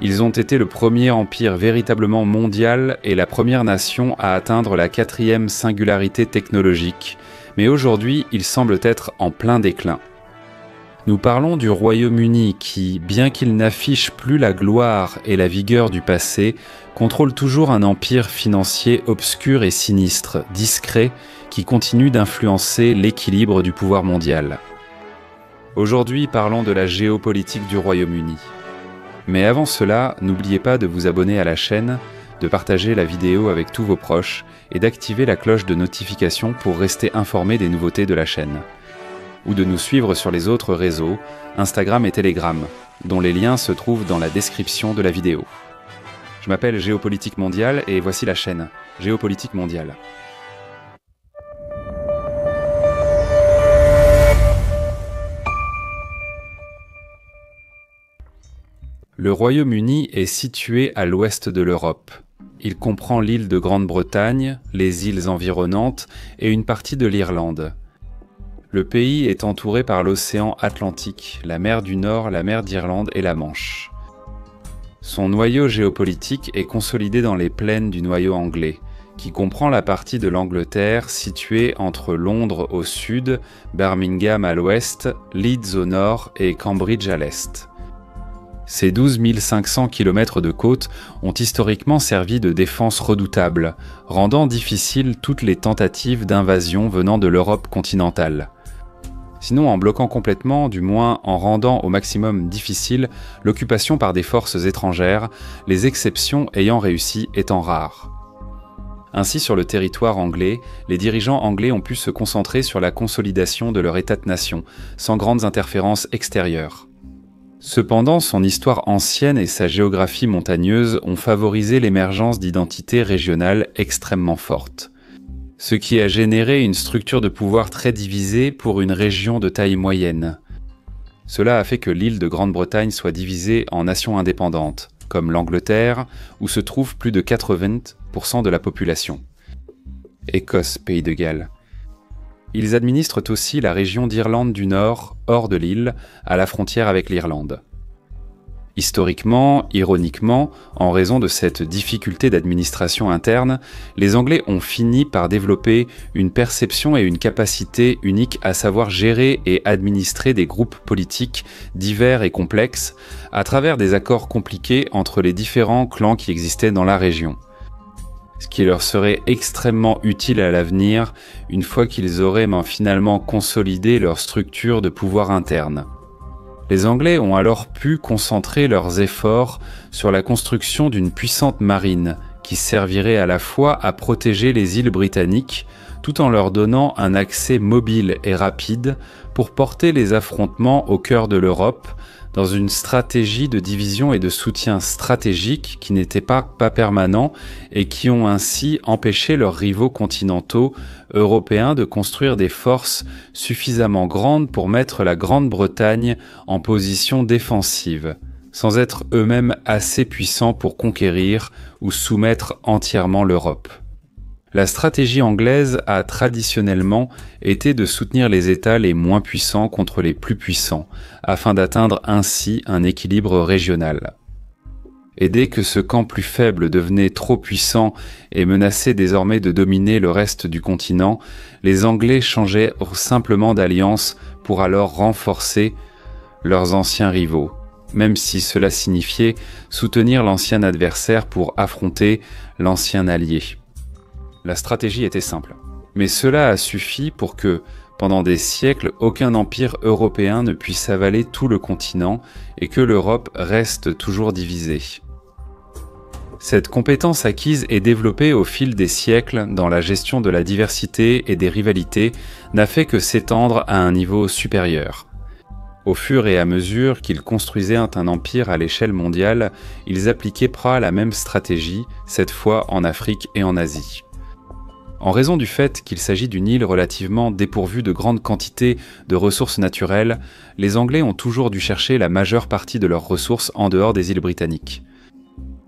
Ils ont été le premier empire véritablement mondial et la première nation à atteindre la 4e singularité technologique, mais aujourd'hui ils semblent être en plein déclin. Nous parlons du Royaume-Uni qui, bien qu'il n'affiche plus la gloire et la vigueur du passé, contrôle toujours un empire financier obscur et sinistre, discret, qui continue d'influencer l'équilibre du pouvoir mondial. Aujourd'hui, parlons de la géopolitique du Royaume-Uni. Mais avant cela, n'oubliez pas de vous abonner à la chaîne, de partager la vidéo avec tous vos proches et d'activer la cloche de notification pour rester informé des nouveautés de la chaîne. Ou de nous suivre sur les autres réseaux, Instagram et Telegram, dont les liens se trouvent dans la description de la vidéo. Je m'appelle Géopolitique Mondiale et voici la chaîne, Géopolitique Mondiale. Le Royaume-Uni est situé à l'ouest de l'Europe. Il comprend l'île de Grande-Bretagne, les îles environnantes et une partie de l'Irlande. Le pays est entouré par l'océan Atlantique, la mer du Nord, la mer d'Irlande et la Manche. Son noyau géopolitique est consolidé dans les plaines du noyau anglais, qui comprend la partie de l'Angleterre située entre Londres au sud, Birmingham à l'ouest, Leeds au nord et Cambridge à l'est. Ces 12 500 km de côte ont historiquement servi de défense redoutable, rendant difficiles toutes les tentatives d'invasion venant de l'Europe continentale. Sinon en bloquant complètement, du moins en rendant au maximum difficile l'occupation par des forces étrangères, les exceptions ayant réussi étant rares. Ainsi, sur le territoire anglais, les dirigeants anglais ont pu se concentrer sur la consolidation de leur État-nation, sans grandes interférences extérieures. Cependant, son histoire ancienne et sa géographie montagneuse ont favorisé l'émergence d'identités régionales extrêmement fortes. Ce qui a généré une structure de pouvoir très divisée pour une région de taille moyenne. Cela a fait que l'île de Grande-Bretagne soit divisée en nations indépendantes, comme l'Angleterre, où se trouve plus de 80% de la population. Écosse, Pays de Galles. Ils administrent aussi la région d'Irlande du Nord, hors de l'île, à la frontière avec l'Irlande. Historiquement, ironiquement, en raison de cette difficulté d'administration interne, les Anglais ont fini par développer une perception et une capacité unique à savoir gérer et administrer des groupes politiques divers et complexes à travers des accords compliqués entre les différents clans qui existaient dans la région. Ce qui leur serait extrêmement utile à l'avenir une fois qu'ils auraient finalement consolidé leur structure de pouvoir interne. Les Anglais ont alors pu concentrer leurs efforts sur la construction d'une puissante marine qui servirait à la fois à protéger les îles britanniques tout en leur donnant un accès mobile et rapide pour porter les affrontements au cœur de l'Europe dans une stratégie de division et de soutien stratégique qui n'était pas permanent et qui ont ainsi empêché leurs rivaux continentaux européens de construire des forces suffisamment grandes pour mettre la Grande-Bretagne en position défensive, sans être eux-mêmes assez puissants pour conquérir ou soumettre entièrement l'Europe. La stratégie anglaise a traditionnellement été de soutenir les États les moins puissants contre les plus puissants, afin d'atteindre ainsi un équilibre régional. Et dès que ce camp plus faible devenait trop puissant et menaçait désormais de dominer le reste du continent, les Anglais changeaient simplement d'alliance pour alors renforcer leurs anciens rivaux, même si cela signifiait soutenir l'ancien adversaire pour affronter l'ancien allié. La stratégie était simple. Mais cela a suffi pour que, pendant des siècles, aucun empire européen ne puisse avaler tout le continent et que l'Europe reste toujours divisée. Cette compétence acquise et développée au fil des siècles dans la gestion de la diversité et des rivalités n'a fait que s'étendre à un niveau supérieur. Au fur et à mesure qu'ils construisaient un empire à l'échelle mondiale, ils appliquaient la même stratégie, cette fois en Afrique et en Asie. En raison du fait qu'il s'agit d'une île relativement dépourvue de grandes quantités de ressources naturelles, les Anglais ont toujours dû chercher la majeure partie de leurs ressources en dehors des îles britanniques.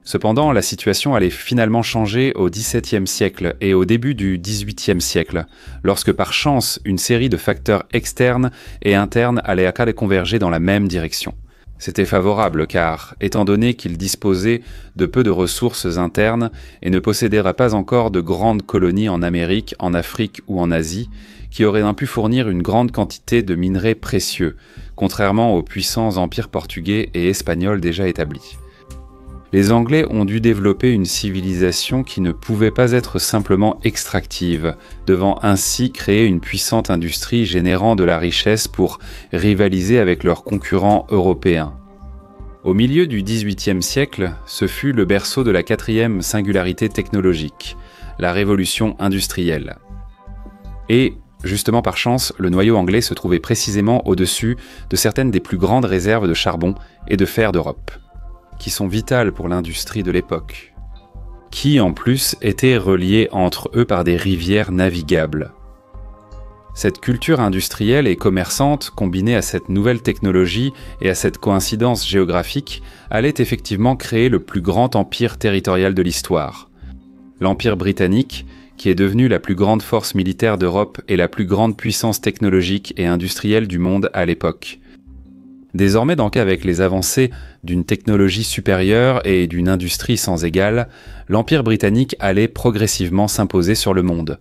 Cependant, la situation allait finalement changer au XVIIe siècle et au début du XVIIIe siècle, lorsque par chance, une série de facteurs externes et internes allaient converger dans la même direction. C'était favorable car, étant donné qu'ils disposaient de peu de ressources internes et ne posséderaient pas encore de grandes colonies en Amérique, en Afrique ou en Asie, qui auraient pu fournir une grande quantité de minerais précieux, contrairement aux puissants empires portugais et espagnols déjà établis. Les Anglais ont dû développer une civilisation qui ne pouvait pas être simplement extractive, devant ainsi créer une puissante industrie générant de la richesse pour rivaliser avec leurs concurrents européens. Au milieu du XVIIIe siècle, ce fut le berceau de la quatrième singularité technologique, la révolution industrielle. Et, justement par chance, le noyau anglais se trouvait précisément au-dessus de certaines des plus grandes réserves de charbon et de fer d'Europe, qui sont vitales pour l'industrie de l'époque, qui en plus étaient reliées entre eux par des rivières navigables. Cette culture industrielle et commerçante, combinée à cette nouvelle technologie et à cette coïncidence géographique, allait effectivement créer le plus grand empire territorial de l'histoire. L'Empire britannique, qui est devenu la plus grande force militaire d'Europe et la plus grande puissance technologique et industrielle du monde à l'époque. Désormais, donc, avec les avancées d'une technologie supérieure et d'une industrie sans égale, l'Empire britannique allait progressivement s'imposer sur le monde.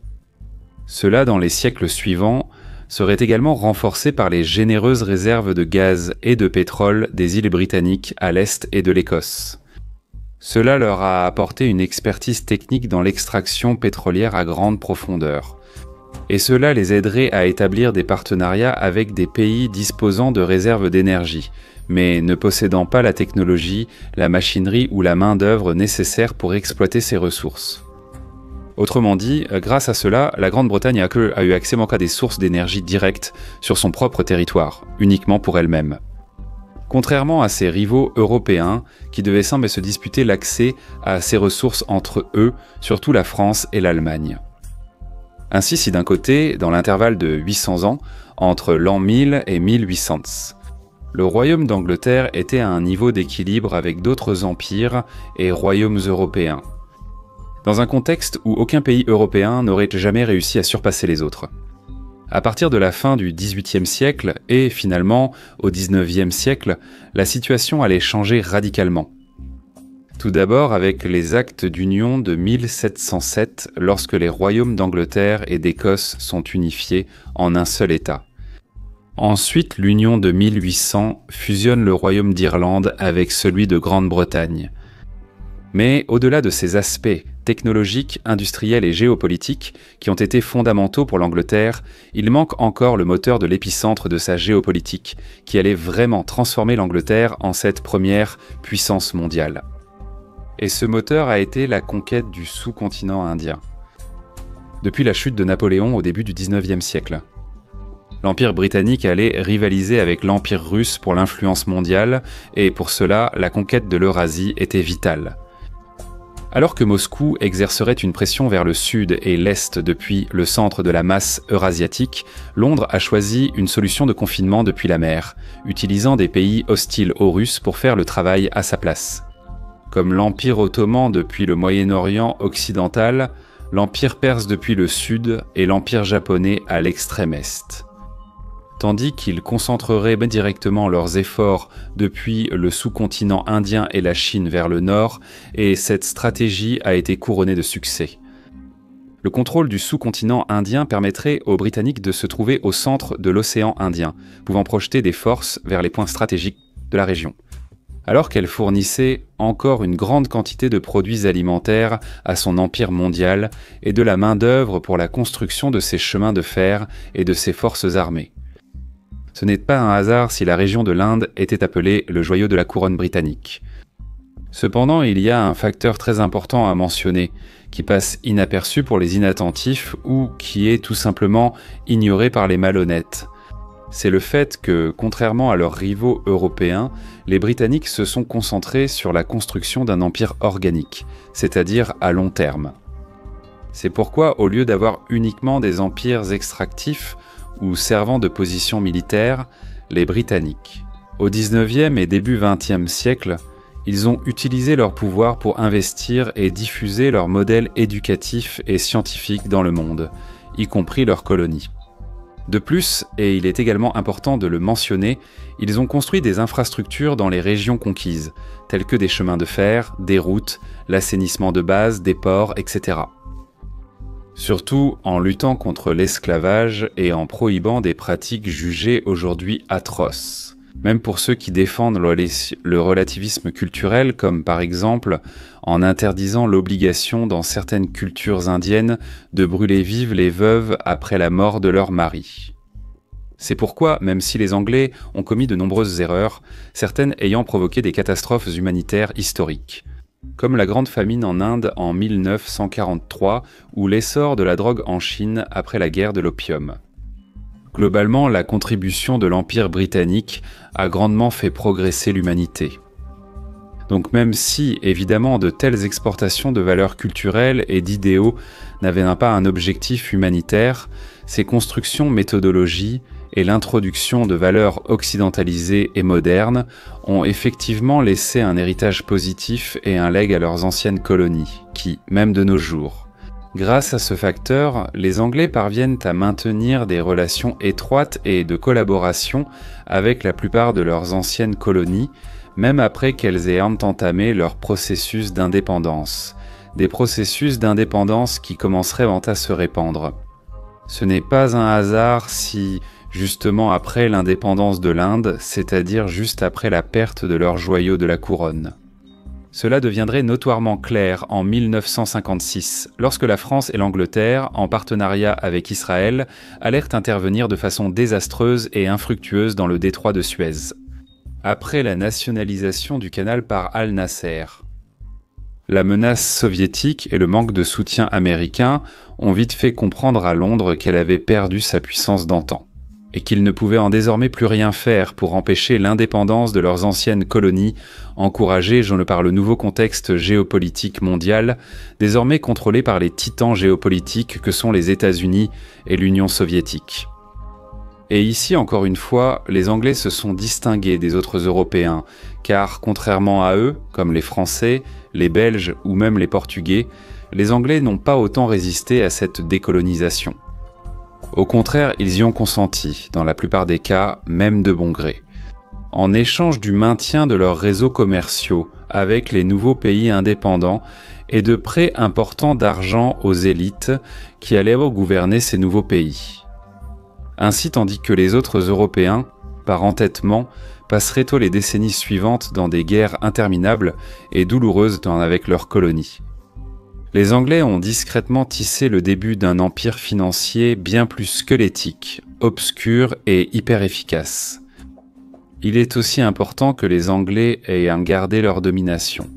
Cela, dans les siècles suivants, serait également renforcé par les généreuses réserves de gaz et de pétrole des îles britanniques à l'est et de l'Écosse. Cela leur a apporté une expertise technique dans l'extraction pétrolière à grande profondeur. Et cela les aiderait à établir des partenariats avec des pays disposant de réserves d'énergie, mais ne possédant pas la technologie, la machinerie ou la main-d'œuvre nécessaires pour exploiter ces ressources. Autrement dit, grâce à cela, la Grande-Bretagne a eu accès à des sources d'énergie directes sur son propre territoire, uniquement pour elle-même. Contrairement à ses rivaux européens, qui devaient se disputer l'accès à ces ressources entre eux, surtout la France et l'Allemagne. Ainsi, si d'un côté, dans l'intervalle de 800 ans, entre l'an 1000 et 1800, le royaume d'Angleterre était à un niveau d'équilibre avec d'autres empires et royaumes européens, dans un contexte où aucun pays européen n'aurait jamais réussi à surpasser les autres. À partir de la fin du XVIIIe siècle et finalement au XIXe siècle, la situation allait changer radicalement. Tout d'abord avec les actes d'union de 1707 lorsque les royaumes d'Angleterre et d'Écosse sont unifiés en un seul État. Ensuite, l'union de 1800 fusionne le royaume d'Irlande avec celui de Grande-Bretagne. Mais au-delà de ces aspects technologiques, industriels et géopolitiques qui ont été fondamentaux pour l'Angleterre, il manque encore le moteur de l'épicentre de sa géopolitique, qui allait vraiment transformer l'Angleterre en cette première puissance mondiale. Et ce moteur a été la conquête du sous-continent indien. Depuis la chute de Napoléon au début du XIXe siècle, l'Empire britannique allait rivaliser avec l'Empire russe pour l'influence mondiale, et pour cela, la conquête de l'Eurasie était vitale. Alors que Moscou exercerait une pression vers le sud et l'est depuis le centre de la masse eurasiatique, Londres a choisi une solution de confinement depuis la mer, utilisant des pays hostiles aux Russes pour faire le travail à sa place. Comme l'Empire ottoman depuis le Moyen-Orient occidental, l'Empire perse depuis le sud et l'Empire japonais à l'extrême est. Tandis qu'ils concentreraient directement leurs efforts depuis le sous-continent indien et la Chine vers le nord, et cette stratégie a été couronnée de succès. Le contrôle du sous-continent indien permettrait aux Britanniques de se trouver au centre de l'océan Indien, pouvant projeter des forces vers les points stratégiques de la région. Alors qu'elle fournissait encore une grande quantité de produits alimentaires à son empire mondial et de la main-d'œuvre pour la construction de ses chemins de fer et de ses forces armées. Ce n'est pas un hasard si la région de l'Inde était appelée le joyau de la couronne britannique. Cependant, il y a un facteur très important à mentionner, qui passe inaperçu pour les inattentifs ou qui est tout simplement ignoré par les malhonnêtes. C'est le fait que, contrairement à leurs rivaux européens, les Britanniques se sont concentrés sur la construction d'un empire organique, c'est-à-dire à long terme. C'est pourquoi, au lieu d'avoir uniquement des empires extractifs ou servant de position militaire, les Britanniques, au XIXe et début XXe siècle, ils ont utilisé leur pouvoir pour investir et diffuser leurs modèles éducatifs et scientifiques dans le monde, y compris leurs colonies. De plus, et il est également important de le mentionner, ils ont construit des infrastructures dans les régions conquises, telles que des chemins de fer, des routes, l'assainissement de base, des ports, etc. Surtout en luttant contre l'esclavage et en prohibant des pratiques jugées aujourd'hui atroces. Même pour ceux qui défendent le relativisme culturel, comme par exemple en interdisant l'obligation dans certaines cultures indiennes de brûler vives les veuves après la mort de leur mari. C'est pourquoi, même si les Anglais ont commis de nombreuses erreurs, certaines ayant provoqué des catastrophes humanitaires historiques, comme la Grande Famine en Inde en 1943 ou l'essor de la drogue en Chine après la guerre de l'opium. Globalement, la contribution de l'Empire britannique a grandement fait progresser l'humanité. Donc même si, évidemment, de telles exportations de valeurs culturelles et d'idéaux n'avaient pas un objectif humanitaire, ces constructions méthodologies et l'introduction de valeurs occidentalisées et modernes ont effectivement laissé un héritage positif et un legs à leurs anciennes colonies, qui, même de nos jours, grâce à ce facteur, les Anglais parviennent à maintenir des relations étroites et de collaboration avec la plupart de leurs anciennes colonies, même après qu'elles aient entamé leur processus d'indépendance. Des processus d'indépendance qui commenceraient à se répandre. Ce n'est pas un hasard si, justement après l'indépendance de l'Inde, c'est-à-dire juste après la perte de leurs joyaux de la couronne. Cela deviendrait notoirement clair en 1956, lorsque la France et l'Angleterre, en partenariat avec Israël, allèrent intervenir de façon désastreuse et infructueuse dans le détroit de Suez, après la nationalisation du canal par Al-Nasser. La menace soviétique et le manque de soutien américain ont vite fait comprendre à Londres qu'elle avait perdu sa puissance d'antan, et qu'ils ne pouvaient en désormais plus rien faire pour empêcher l'indépendance de leurs anciennes colonies, encouragées par le nouveau contexte géopolitique mondial, désormais contrôlé par les titans géopolitiques que sont les États-Unis et l'Union soviétique. Et ici, encore une fois, les Anglais se sont distingués des autres Européens, car contrairement à eux, comme les Français, les Belges ou même les Portugais, les Anglais n'ont pas autant résisté à cette décolonisation. Au contraire, ils y ont consenti, dans la plupart des cas, même de bon gré, en échange du maintien de leurs réseaux commerciaux avec les nouveaux pays indépendants et de prêts importants d'argent aux élites qui allaient gouverner ces nouveaux pays. Ainsi, tandis que les autres Européens, par entêtement, passeraient tôt les décennies suivantes dans des guerres interminables et douloureuses avec leurs colonies. Les Anglais ont discrètement tissé le début d'un empire financier bien plus squelettique, obscur et hyper efficace. Il est aussi important que les Anglais aient gardé leur domination.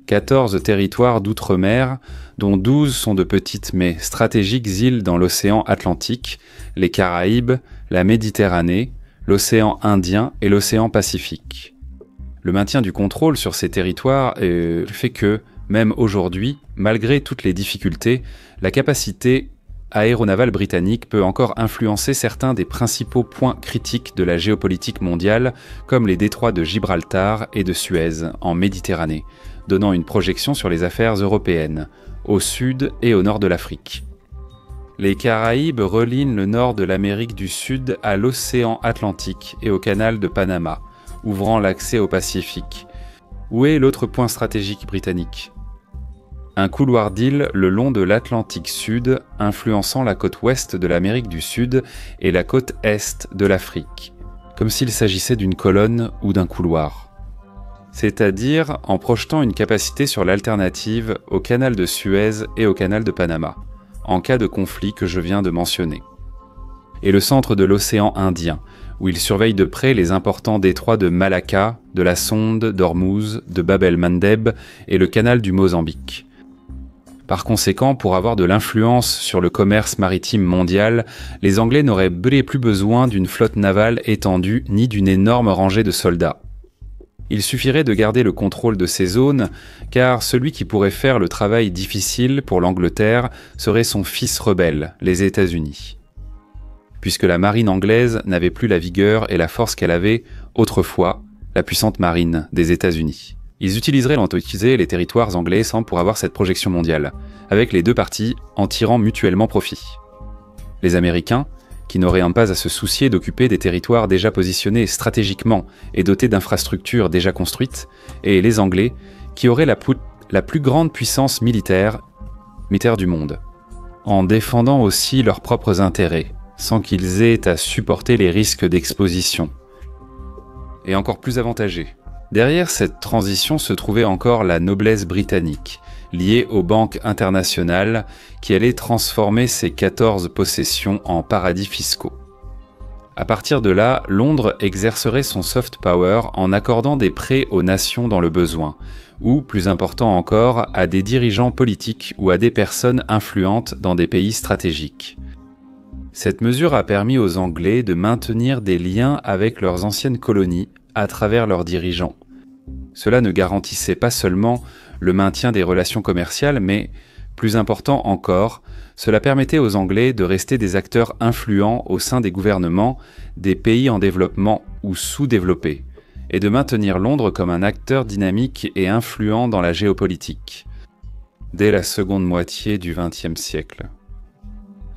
14 territoires d'outre-mer, dont 12 sont de petites mais stratégiques îles dans l'océan Atlantique, les Caraïbes, la Méditerranée, l'océan Indien et l'océan Pacifique. Le maintien du contrôle sur ces territoires fait que, même aujourd'hui, malgré toutes les difficultés, la capacité aéronavale britannique peut encore influencer certains des principaux points critiques de la géopolitique mondiale, comme les détroits de Gibraltar et de Suez en Méditerranée, donnant une projection sur les affaires européennes, au sud et au nord de l'Afrique. Les Caraïbes relient le nord de l'Amérique du Sud à l'océan Atlantique et au canal de Panama, ouvrant l'accès au Pacifique. Où est l'autre point stratégique britannique ? Un couloir d'îles le long de l'Atlantique Sud, influençant la côte ouest de l'Amérique du Sud et la côte est de l'Afrique, comme s'il s'agissait d'une colonne ou d'un couloir. C'est-à-dire en projetant une capacité sur l'alternative au canal de Suez et au canal de Panama, en cas de conflit que je viens de mentionner. Et le centre de l'océan Indien, où il surveille de près les importants détroits de Malacca, de la Sonde, d'Ormuz, de Bab el-Mandeb et le canal du Mozambique. Par conséquent, pour avoir de l'influence sur le commerce maritime mondial, les Anglais n'auraient plus besoin d'une flotte navale étendue ni d'une énorme rangée de soldats. Il suffirait de garder le contrôle de ces zones, car celui qui pourrait faire le travail difficile pour l'Angleterre serait son fils rebelle, les États-Unis. Puisque la marine anglaise n'avait plus la vigueur et la force qu'elle avait autrefois, la puissante marine des États-Unis. Ils utiliseraient l'Antarctique et les territoires anglais pour avoir cette projection mondiale, avec les deux parties en tirant mutuellement profit. Les Américains, qui n'auraient pas à se soucier d'occuper des territoires déjà positionnés stratégiquement et dotés d'infrastructures déjà construites, et les Anglais, qui auraient la plus grande puissance militaire du monde, en défendant aussi leurs propres intérêts, sans qu'ils aient à supporter les risques d'exposition. Et encore plus avantagés. Derrière cette transition se trouvait encore la noblesse britannique, liée aux banques internationales qui allaient transformer ces 14 possessions en paradis fiscaux. À partir de là, Londres exercerait son soft power en accordant des prêts aux nations dans le besoin, ou, plus important encore, à des dirigeants politiques ou à des personnes influentes dans des pays stratégiques. Cette mesure a permis aux Anglais de maintenir des liens avec leurs anciennes colonies à travers leurs dirigeants. Cela ne garantissait pas seulement le maintien des relations commerciales, mais, plus important encore, cela permettait aux Anglais de rester des acteurs influents au sein des gouvernements des pays en développement ou sous-développés, et de maintenir Londres comme un acteur dynamique et influent dans la géopolitique, dès la seconde moitié du XXe siècle.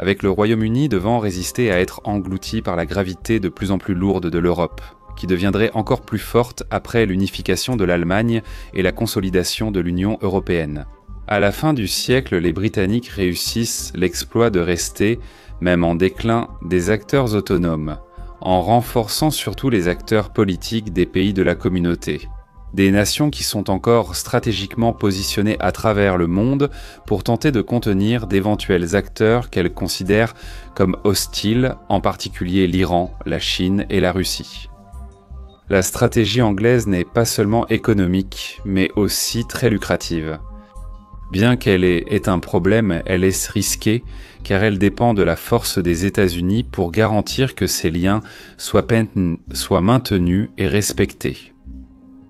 Avec le Royaume-Uni devant résister à être englouti par la gravité de plus en plus lourde de l'Europe, qui deviendrait encore plus forte après l'unification de l'Allemagne et la consolidation de l'Union européenne. À la fin du siècle, les Britanniques réussissent l'exploit de rester, même en déclin, des acteurs autonomes, en renforçant surtout les acteurs politiques des pays de la communauté. Des nations qui sont encore stratégiquement positionnées à travers le monde pour tenter de contenir d'éventuels acteurs qu'elles considèrent comme hostiles, en particulier l'Iran, la Chine et la Russie. La stratégie anglaise n'est pas seulement économique, mais aussi très lucrative. Bien qu'elle ait un problème, elle est risquée, car elle dépend de la force des États-Unis pour garantir que ces liens soient maintenus et respectés.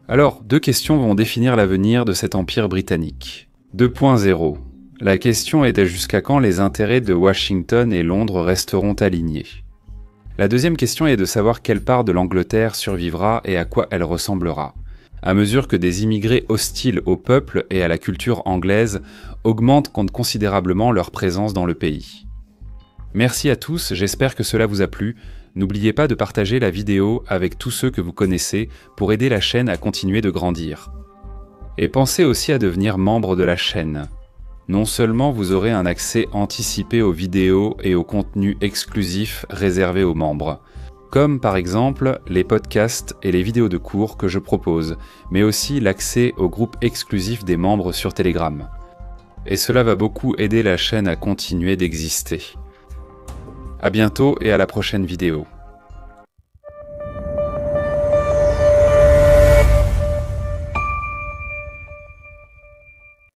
Alors, 2 questions vont définir l'avenir de cet empire britannique. 2.0. La question est jusqu'à quand les intérêts de Washington et Londres resteront alignés. La deuxième question est de savoir quelle part de l'Angleterre survivra et à quoi elle ressemblera, à mesure que des immigrés hostiles au peuple et à la culture anglaise augmentent considérablement leur présence dans le pays. Merci à tous, j'espère que cela vous a plu. N'oubliez pas de partager la vidéo avec tous ceux que vous connaissez pour aider la chaîne à continuer de grandir. Et pensez aussi à devenir membre de la chaîne. Non seulement vous aurez un accès anticipé aux vidéos et aux contenus exclusifs réservés aux membres, comme par exemple les podcasts et les vidéos de cours que je propose, mais aussi l'accès au groupe exclusif des membres sur Telegram. Et cela va beaucoup aider la chaîne à continuer d'exister. À bientôt et à la prochaine vidéo.